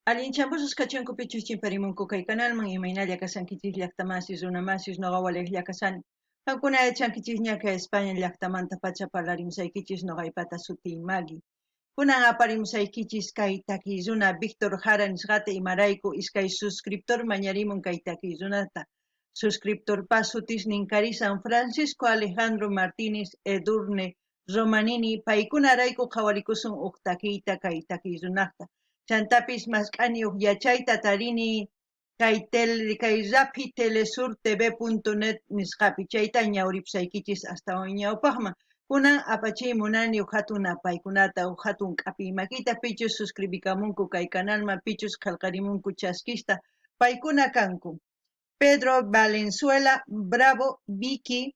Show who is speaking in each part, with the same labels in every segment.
Speaker 1: Allinchampusqa kachunku pichus chimparimunku kay kanalman imaynalla kasankichis llaqtamasis runamasis noqa waliqlla kasani. Qamkuna aychankichis ña España llaqtamanta pacha parlarimusaykichis noqaypata suti Maggie. Kunan aparimusaykichis kay takiy runa Víctor Jara nisqata imarayku iskay suscriptor mañarimun kay takiy runata. Suscriptorpa sutisnin karisan Francisco Alejandro Martínez Edurne Romanini paykunarayku qhawarikusun huk takiyta kay takiy runaqta. Chantapis masq'ani huk yachayta tarini kay Rappi Telesur TV.net nisqapi chayta ñawripusaykichis hasta hoy ñawpaqman. Kunan apachimunani huk hatun apaykunata huk hatun k'api makita pichus suscribikamunku kay kanalman pichus qallqarimunku chaskista paykuna kanku. Pedro Valenzuela, Bravo, Vicky,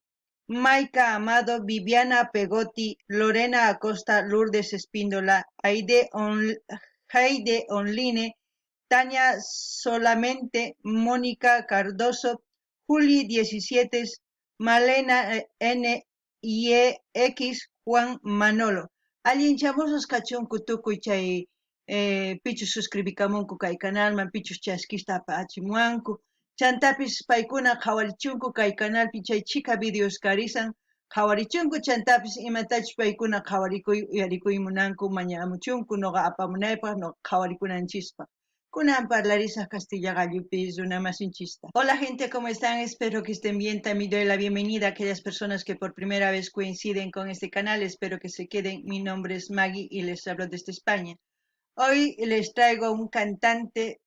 Speaker 1: Maika Amado, Viviana Pegotti, Lorena Acosta, Lourdes Espíndola, Heide Online, Tania Solamente, Mónica Cardoso, Juli 17, Malena NYX, Juan Manolo. Allinchamusos kachunku tukuy chay pichus suscribikamunku kay kanalman pichus chaskista apachimuanku. Chantapis paykuna qhawarichunku kay kanalpi chay chika videos karisan qhawarichunku chantapis imatachus paykuna qhawarikuy uyarikuymunanku mañamuchunku noqa apamunaypaq noqa qhawarikunanchispa. Kunan parlarisaq Castilla Gallupis runamasinchista. Hola gente, ¿cómo están? Espero que estén bien. También doy la bienvenida a aquellas personas que por primera vez coinciden con este canal. Espero que se queden. Mi nombre es Maggie y les hablo desde España. Hoy les traigo un cantante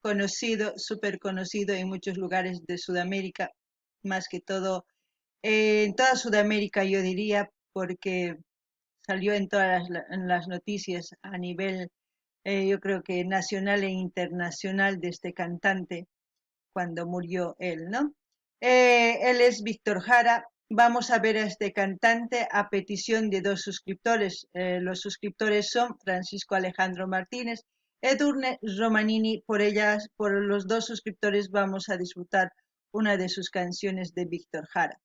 Speaker 1: conocido, súper conocido en muchos lugares de Sudamérica, más que todo en toda Sudamérica yo diría, porque salió en todas las noticias a nivel, yo creo que nacional e internacional de este cantante cuando murió él, ¿no? Él es Víctor Jara. Vamos a ver a este cantante a petición de dos suscriptores. Los suscriptores son Francisco Alejandro Martínez, Edurne Romanini. Por los dos suscriptores vamos a disfrutar una de sus canciones de Víctor Jara.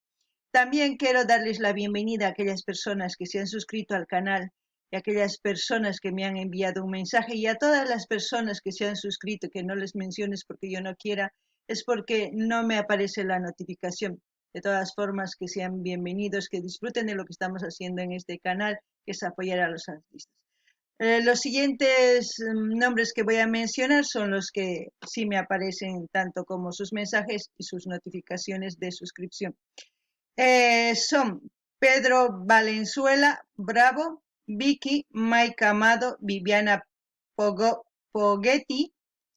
Speaker 1: También quiero darles la bienvenida a aquellas personas que se han suscrito al canal y a aquellas personas que me han enviado un mensaje y a todas las personas que se han suscrito, que no les menciones porque yo no quiera, es porque no me aparece la notificación. De todas formas, que sean bienvenidos, que disfruten de lo que estamos haciendo en este canal, que es apoyar a los artistas. Los siguientes nombres que voy a mencionar son los que sí me aparecen tanto como sus mensajes y sus notificaciones de suscripción. Son Pedro Valenzuela, Bravo, Vicky, Mike Amado, Viviana Poggetti,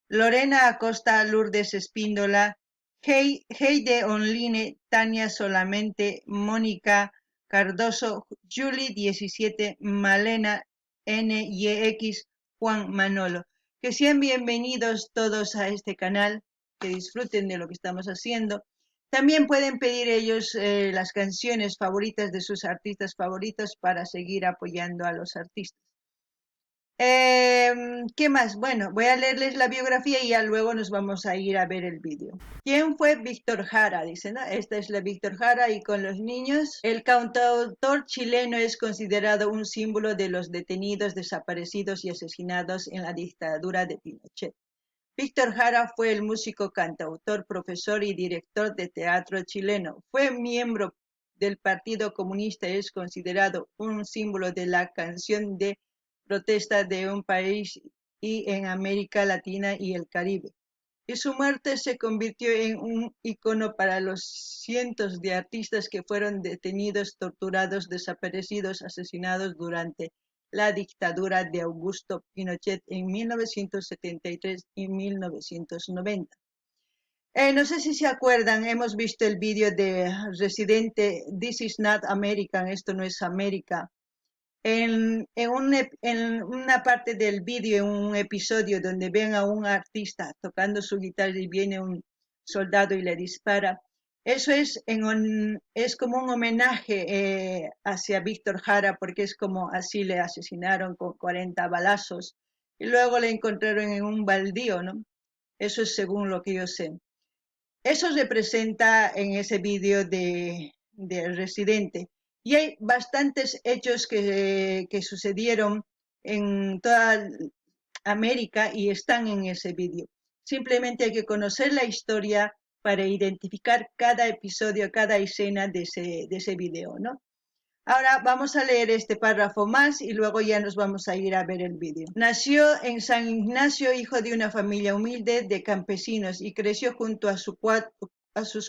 Speaker 1: Lorena Acosta, Lourdes Espíndola, Heide Online, Tania Solamente, Mónica Cardoso, Julie 17, Malena NYX, Juan Manolo. Que sean bienvenidos todos a este canal, que disfruten de lo que estamos haciendo. También pueden pedir ellos las canciones favoritas de sus artistas favoritos para seguir apoyando a los artistas. ¿Qué más? Bueno, voy a leerles la biografía y ya luego nos vamos a ir a ver el vídeo. ¿Quién fue Víctor Jara? Dice, ¿no? Esta es la Víctor Jara y con los niños. El cantautor chileno es considerado un símbolo de los detenidos, desaparecidos y asesinados en la dictadura de Pinochet. Víctor Jara fue el músico, cantautor, profesor y director de teatro chileno. Fue miembro del Partido Comunista. Es considerado un símbolo de la canción de protesta de un país y en América Latina y el Caribe. Y su muerte se convirtió en un icono para los cientos de artistas que fueron detenidos, torturados, desaparecidos, asesinados durante la dictadura de Augusto Pinochet en 1973 y 1990. No sé si se acuerdan, hemos visto el vídeo de Residente, This is not American, esto no es América. En una parte del vídeo, en un episodio donde ven a un artista tocando su guitarra y viene un soldado y le dispara, eso es como un homenaje hacia Víctor Jara, porque es como así le asesinaron con 40 balazos y luego le encontraron en un baldío, ¿no? Eso es según lo que yo sé. Eso representa en ese vídeo de Residente. Y hay bastantes hechos que sucedieron en toda América y están en ese vídeo. Simplemente hay que conocer la historia para identificar cada episodio, cada escena de ese video, ¿no? Ahora vamos a leer este párrafo más y luego ya nos vamos a ir a ver el vídeo. Nació en San Ignacio, hijo de una familia humilde de campesinos, y creció junto a sus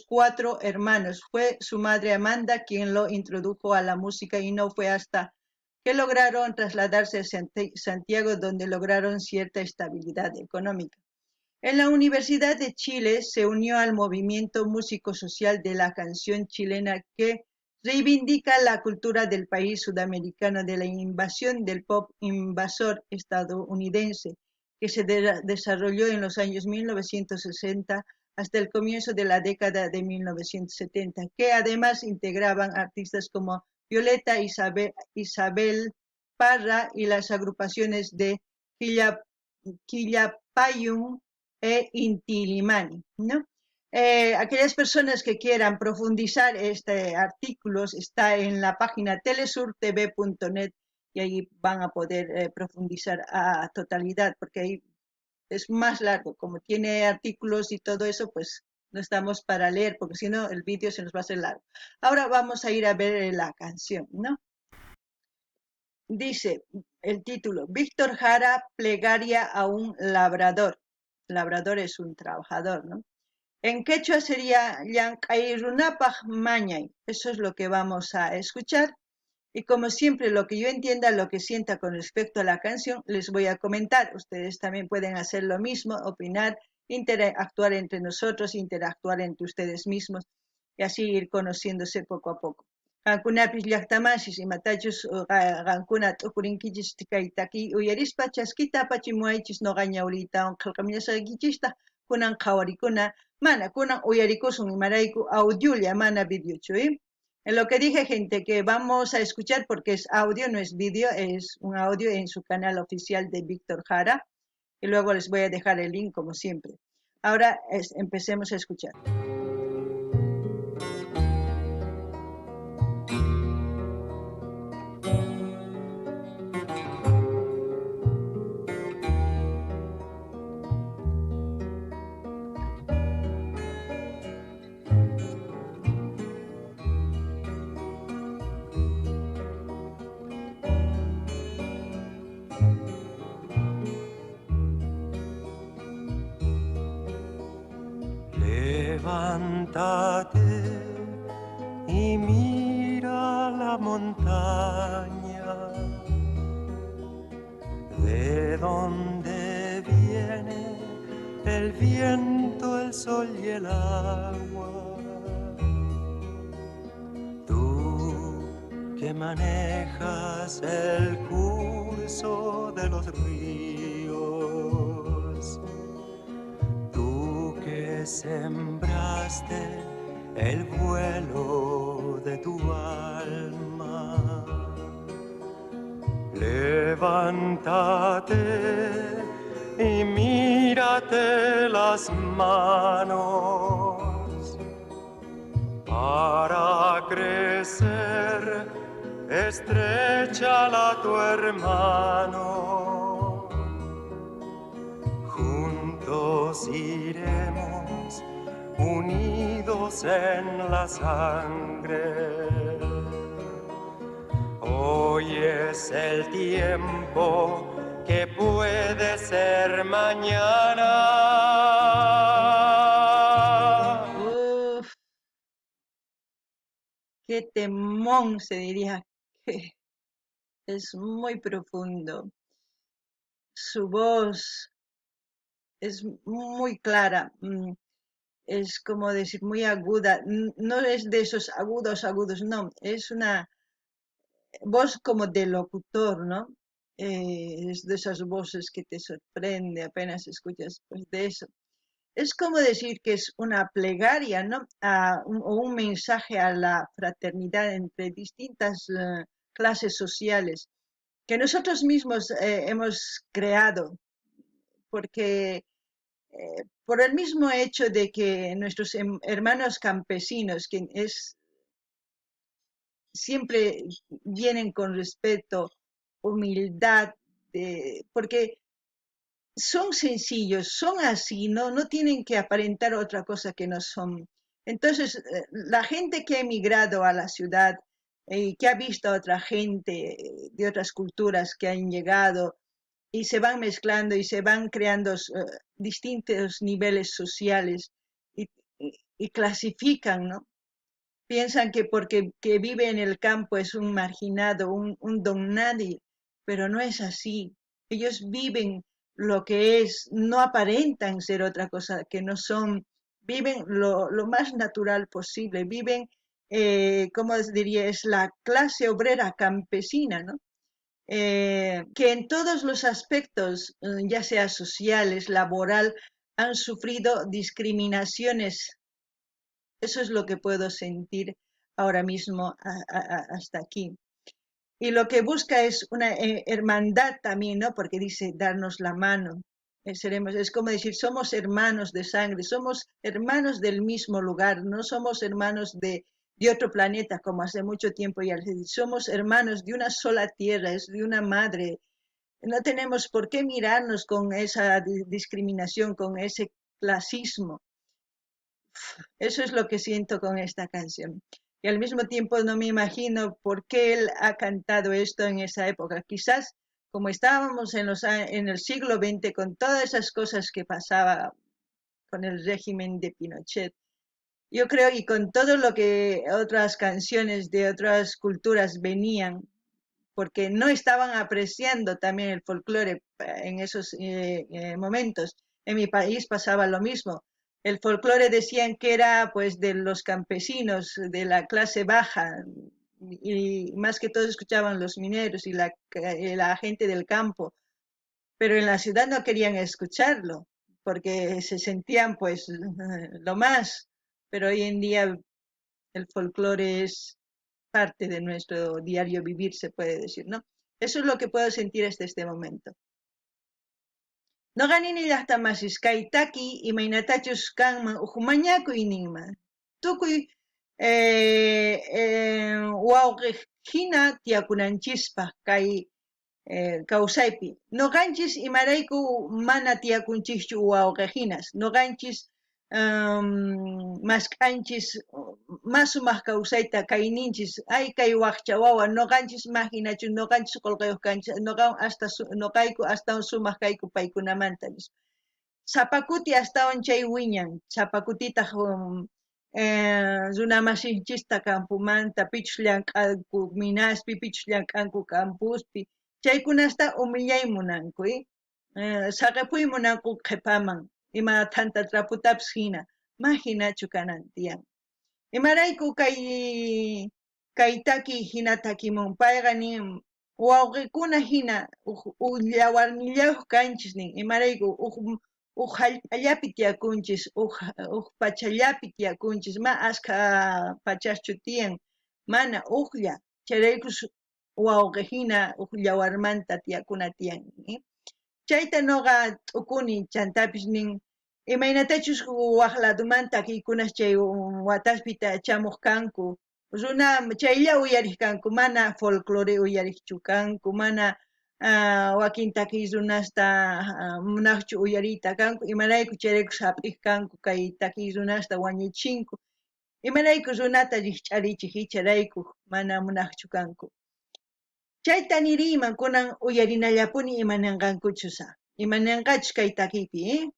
Speaker 1: 4 hermanos. Fue su madre Amanda quien lo introdujo a la música y no fue hasta que lograron trasladarse a Santiago donde lograron cierta estabilidad económica. En la Universidad de Chile se unió al movimiento músico-social de la canción chilena que reivindica la cultura del país sudamericano de la invasión del pop invasor estadounidense, que se desarrolló en los años 1960 hasta el comienzo de la década de 1970, que además integraban artistas como Violeta Isabel Parra y las agrupaciones de Quillapayún e Inti-Illimani, ¿no? Aquellas personas que quieran profundizar este artículo está en la página telesurtv.net y ahí van a poder profundizar a totalidad, porque ahí es más largo, como tiene artículos y todo eso, pues no estamos para leer, porque si no el vídeo se nos va a hacer largo. Ahora vamos a ir a ver la canción, ¿no? Dice el título, Víctor Jara, plegaria a un labrador. Labrador es un trabajador, ¿no? En quechua sería Llank'ay-runapaq mañay. Eso es lo que vamos a escuchar. Y como siempre, lo que yo entienda, lo que sienta con respecto a la canción, les voy a comentar. Ustedes también pueden hacer lo mismo, opinar, interactuar entre nosotros, interactuar entre ustedes mismos y así ir conociéndose poco a poco. Qankunapis llaqtamashis imatachus qankuna t'ukurinkichis kaytaki uyarispa chaskita apachimuaychis noqa ñawriytawan qillqamillasakichista kunan qhawarikuna mana kunan uyarikusun imarayku audiolla mana videochu, En lo que dije, gente, que vamos a escuchar porque es audio, no es vídeo, es un audio en su canal oficial de Víctor Jara y luego les voy a dejar el link como siempre. Ahora empecemos a escuchar.
Speaker 2: Levántate y mira la montaña, de donde viene el viento, el sol y el agua. Tú que manejas el curso de los ríos, sembraste el vuelo de tu alma. Levántate y mírate las manos para crecer. Estréchala a tu hermano. Juntos iremos unidos en la sangre. Hoy es el tiempo que puede ser mañana.
Speaker 1: Uf, qué temón se diría que es muy profundo. Su voz es muy clara. Es como decir muy aguda, no es de esos agudos, no, es una voz como de locutor, ¿no? Es de esas voces que te sorprende apenas escuchas pues de eso. Es como decir que es una plegaria, ¿no? O un mensaje a la fraternidad entre distintas clases sociales que nosotros mismos hemos creado, porque por el mismo hecho de que nuestros hermanos campesinos, que siempre vienen con respeto, humildad, porque son sencillos, son así, no tienen que aparentar otra cosa que no son. Entonces, la gente que ha emigrado a la ciudad y que ha visto a otra gente de otras culturas que han llegado y se van mezclando y se van creando distintos niveles sociales y clasifican, ¿no? Piensan que porque que vive en el campo es un marginado, un don nadie, pero no es así. Ellos viven lo que es, no aparentan ser otra cosa que no son, viven lo más natural posible, viven, ¿cómo diría? Es la clase obrera campesina, ¿no? Que en todos los aspectos, ya sea sociales, laboral, han sufrido discriminaciones. Eso es lo que puedo sentir ahora mismo hasta aquí. Y lo que busca es una hermandad también, ¿no? Porque dice darnos la mano. Es como decir, somos hermanos de sangre, somos hermanos del mismo lugar, no somos hermanos de otro planeta como hace mucho tiempo ya. Somos hermanos de una sola tierra, es de una madre. No tenemos por qué mirarnos con esa discriminación, con ese clasismo. Eso es lo que siento con esta canción. Y al mismo tiempo no me imagino por qué él ha cantado esto en esa época. Quizás como estábamos en el siglo XX con todas esas cosas que pasaba con el régimen de Pinochet, yo creo y con todo lo que otras canciones de otras culturas venían, porque no estaban apreciando también el folclore en esos momentos. En mi país pasaba lo mismo. El folclore decían que era pues de los campesinos, de la clase baja, y más que todo escuchaban los mineros y la gente del campo, pero en la ciudad no querían escucharlo, porque se sentían pues lo más, pero hoy en día el folclore es parte de nuestro diario vivir, se puede decir, ¿no? Eso es lo que puedo sentir hasta este momento. No ganini llaqtamasis kaitaki imaynatachus kanman ujumañakuyninma. Tukuy wawqijhina tiyakunanchispaq kay kawsaypi. Noqanchis imarayku mana tiyakunchikchu wawqihinas. Noqanchis maskanchis mas sumaq kawsayta kayninchis ay kay waqcha wawa noqanchis mahinachu noqanchis qullqiyuq kanchis noqayku astawan sumaq kayku paykunamanta nispa. Sapakuti astawan chay wiñan sapakutitaq runa masinchista kampumanta pichus llank'anku minaspi pichus llank'anku kampuspi chaykunasta umillay munanku saqapuy munanku qhipaman ima thanta traputapis hina mahinachu kanan tiyan imarayku kay taki hina takimun payqa nin wawqikuna hina warmillayuq kanchis nin imarayku hallp'allapi tiyakunchis pachallapi tiyakunchis ma askha pachaschu tiyan mana uqlla chayraykus wawqihina warmanta tiyakuna tiyan chayta noqa t'ukuni chantapis nin imaynatachus waq ladumanta takiykunas chay wataspita chamuq kanku runa chaylla uyariq kanku mana folclore uyariqchu kanku mana wakin takiy runasta munaqchu uyariyta kanku imarayku chayraykus hap'ik kanku kay takiy runasta wañuchinku imarayku runata riqch'arichiq icharayku mana munaqchu kanku chayta niriyman kunan uyarinallapuni imananqankuchusa imananqachus kay takiypi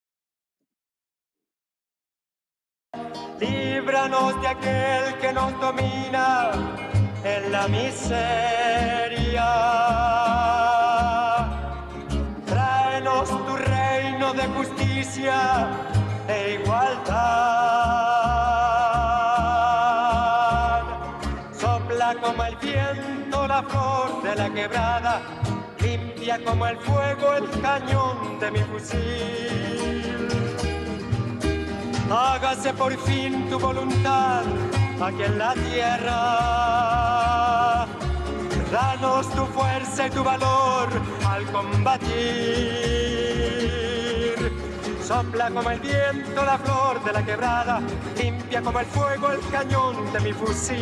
Speaker 2: Líbranos de aquel que nos domina en la miseria. Tráenos tu reino de justicia e igualdad. Sopla como el viento la flor de la quebrada, limpia como el fuego el cañón de mi fusil. Hágase por fin tu voluntad aquí en la tierra. Danos tu fuerza y tu valor al combatir. Sopla como el viento la flor de la quebrada, limpia como el fuego el cañón de mi fusil.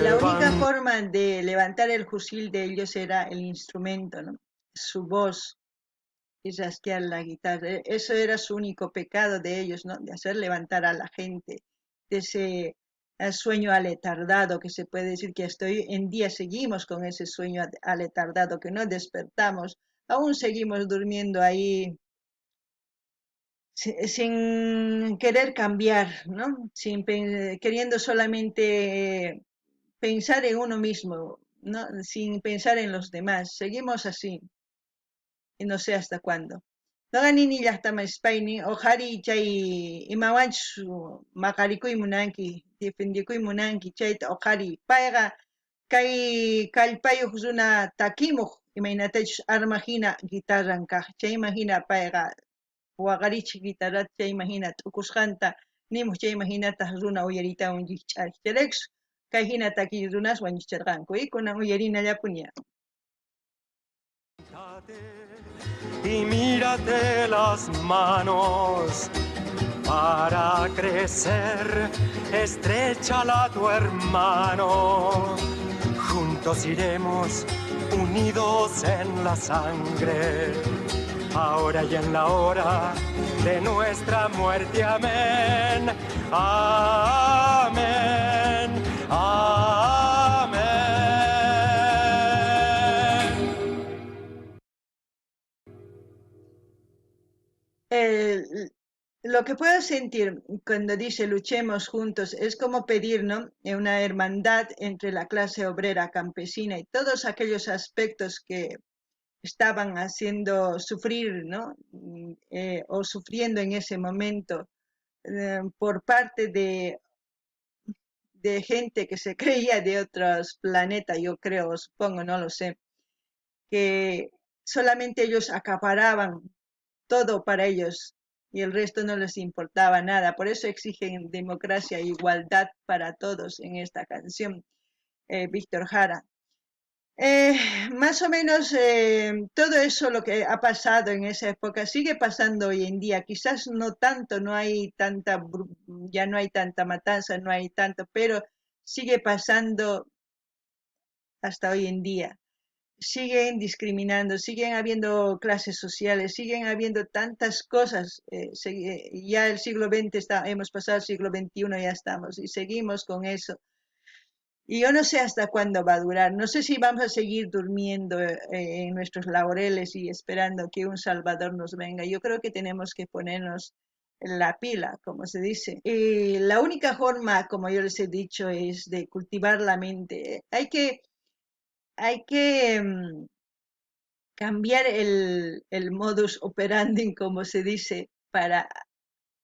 Speaker 1: la única forma de levantar el fusil de ellos era el instrumento, ¿no? Su voz y rasquear la guitarra. Eso era su único pecado de ellos, ¿no? De hacer levantar a la gente de ese sueño aletardado, que se puede decir que hasta hoy en día seguimos con ese sueño aletardado, que no despertamos, aún seguimos durmiendo ahí sin querer cambiar, ¿no? Queriendo solamente pensar en uno mismo, ¿no? Sin pensar en los demás. Seguimos así, y no sé hasta cuándo. Noqanini llaqtamasipayni uqhari chay imawanchus maqarikuymunanki, defendikuymunanki chayta uqhari. Payqa kay kallpayuq runa takimuq imaynatachus armahina guitarran kaq. Chaymahina payqa waqarichiq guitarrata chaymahina t'ukusqanta nimuq chaymahinataq runa uyaritawan llich'ariq. Chayraykus kay hina takiy runas wañucharqanku y kunan uyarinallapuña.
Speaker 2: Y mírate las manos para crecer, estréchala a tu hermano. Juntos iremos unidos en la sangre, ahora y en la hora de nuestra muerte. Amén. Amén. Amén.
Speaker 1: Lo que puedo sentir cuando dice luchemos juntos es como pedir, ¿no? Una hermandad entre la clase obrera campesina y todos aquellos aspectos que estaban haciendo sufrir, ¿no? O sufriendo en ese momento por parte de gente que se creía de otros planetas, yo creo, supongo, no lo sé, que solamente ellos acaparaban todo para ellos y el resto no les importaba nada. Por eso exigen democracia e igualdad para todos en esta canción, Víctor Jara. Más o menos todo eso lo que ha pasado en esa época sigue pasando hoy en día. Quizás no tanto, ya no hay tanta matanza, no hay tanto, pero sigue pasando hasta hoy en día. Siguen discriminando, siguen habiendo clases sociales, siguen habiendo tantas cosas. Ya el siglo XX hemos pasado al siglo XXI, ya estamos, y seguimos con eso. Y yo no sé hasta cuándo va a durar, no sé si vamos a seguir durmiendo en nuestros laureles y esperando que un Salvador nos venga. Yo creo que tenemos que ponernos la pila, como se dice. Y la única forma, como yo les he dicho, es de cultivar la mente. Hay que cambiar el modus operandi, como se dice, para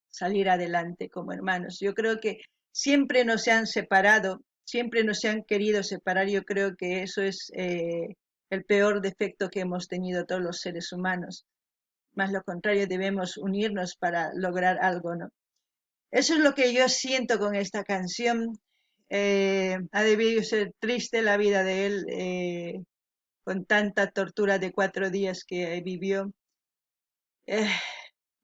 Speaker 1: salir adelante como hermanos. Yo creo que siempre nos han separado, siempre nos han querido separar. Yo creo que eso es el peor defecto que hemos tenido todos los seres humanos. Más lo contrario, debemos unirnos para lograr algo, ¿no? Eso es lo que yo siento con esta canción. Ha debido ser triste la vida de él, con tanta tortura de 4 días que vivió. Eh,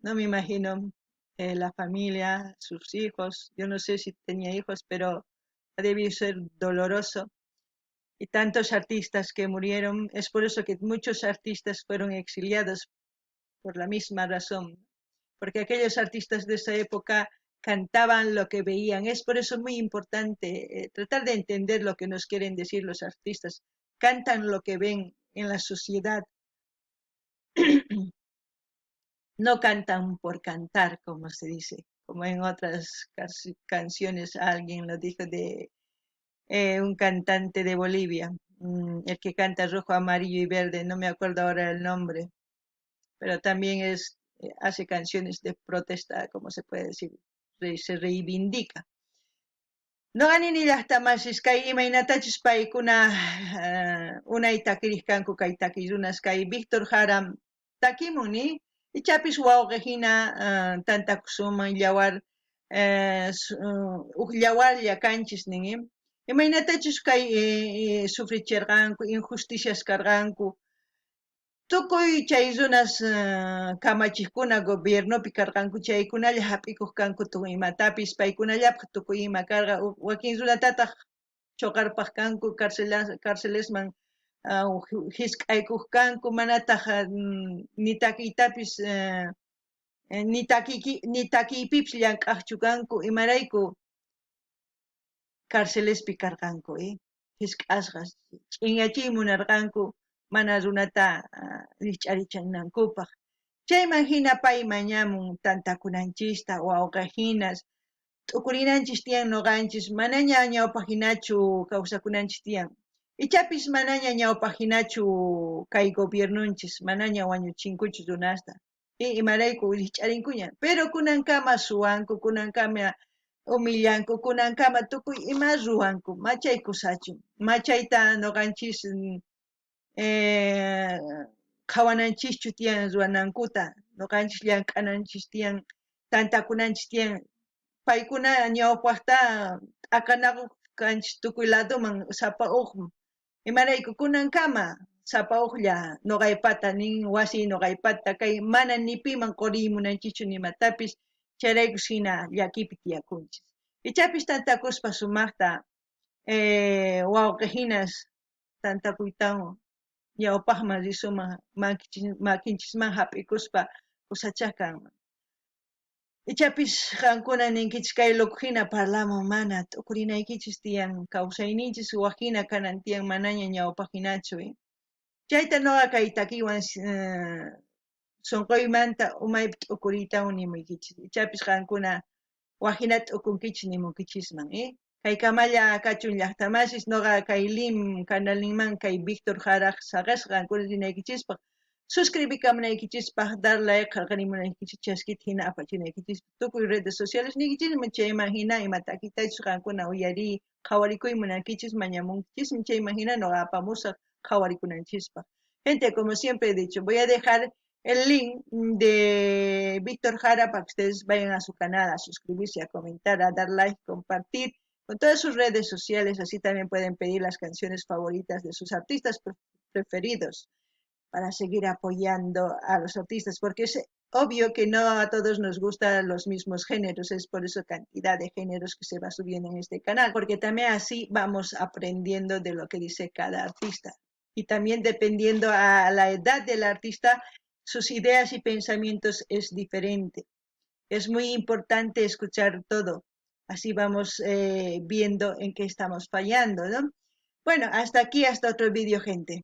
Speaker 1: no me imagino la familia, sus hijos. Yo no sé si tenía hijos, pero ha debido ser doloroso. Y tantos artistas que murieron. Es por eso que muchos artistas fueron exiliados por la misma razón. Porque aquellos artistas de esa época cantaban lo que veían. Es por eso muy importante tratar de entender lo que nos quieren decir los artistas. Cantan lo que ven en la sociedad. No cantan por cantar, como se dice, como en otras canciones alguien lo dijo de un cantante de Bolivia, el que canta rojo, amarillo y verde, no me acuerdo ahora el nombre, pero también hace canciones de protesta, como se puede decir, se reivindica. No ganini llaqtamasis kay imaynatachus paykuna unay takiriskanku kay takirunas kay Víctor Jara takimuni ichapis wawqi hina tantakusuman llawar uk llawarlla kanchis ninmi imaynatachus kay sufrichirqanku injusticias karqanku tukuy chay runas kamachikkuna gobiernopi karqanku chaykunalla hap'ikuq kanku tukuy imatapis paykunallapaq tukuy ima karqa wakin runatataq choqarpaq kanku, carcelesman hisk'aykuq kanku, manataq ni takiytapis ni takiypipas llank'aqchu kanku, imarayku carcelespi karqanku, hisk'asqas ch'inyachiy munarqanku mana runata risch'arichannankupaq. Chayman hina pay mañamun tantakunanchista, wawqihinas t'ukurinanchis tiyan nuqanchis manaña ñawpaq hinachu kawsakunanchis tiyan. Ichapis manaña ñawpaq hinachu kay gobernunchis, manaña wañuchinkuchu runasta. Imarayku risch'arinkuña, pero kunankama suwanku, kunankama humillanku, kunankama tukuy ima ruwanku, machaykusachu. Machayta nuqanchis qhawananchikchu tiyan ruwanankuta, nuqanchis llank'ananchis tiyan, tantakunanchis tiyan, paykuna ñawpaqta t'akanakuq kanchis tukuy ladoman sapa huk, imarayku kunankama sapa huklla nuqaypata nin, wasi nuqaypata kay mana ni piman quriymunanchikchu nimatapis, chayraykus hina llakipi tiyakunchis. Ichapis tantakuspa sumaqta wawqihinas tantakuytawan ñawpaqman risuman makinchisman hap'ikuspa kusachaq kanman. Ichapis qankuna ninkichis kay loqhina parlamun mana t'ukurinaykichis tiyan, kawsayninchis waqhina kanan tiyan, manaña ñawpaq hinachu. Chayta nuqa kay takiwan sunquymanta umaypi t'ukuriytawan nimuykichis. Ichapis qankuna waqhina t'ukunkichis nimunkichisman, kay Kamalla Kachun llaqtamasis nuqa kay Lim canalninman kay Víctor Jara saqasqa qankuna rinaykichispaq, suscribikamunaykichispaq, dar like qarqarimunaykichis, chaskita hina apachinaykichispaq, tukuy redes sociales niykichismi, chayman hina ima takiytachus qankuna uyariy qhawarikuy munankichis, mañamunkichismi, chayman hina nuqa apamusaq qhawarikunanchispaq. Gente, como siempre he dicho, voy a dejar el link de Víctor Jara para que ustedes vayan a su canal a suscribirse, a comentar, a dar like, compartir con todas sus redes sociales. Así también pueden pedir las canciones favoritas de sus artistas preferidos para seguir apoyando a los artistas, porque es obvio que no a todos nos gustan los mismos géneros, es por eso cantidad de géneros que se va subiendo en este canal, porque también así vamos aprendiendo de lo que dice cada artista. Y también dependiendo a la edad del artista, sus ideas y pensamientos es diferente. Es muy importante escuchar todo. Así vamos viendo en qué estamos fallando, ¿no? Bueno, hasta aquí, hasta otro vídeo, gente.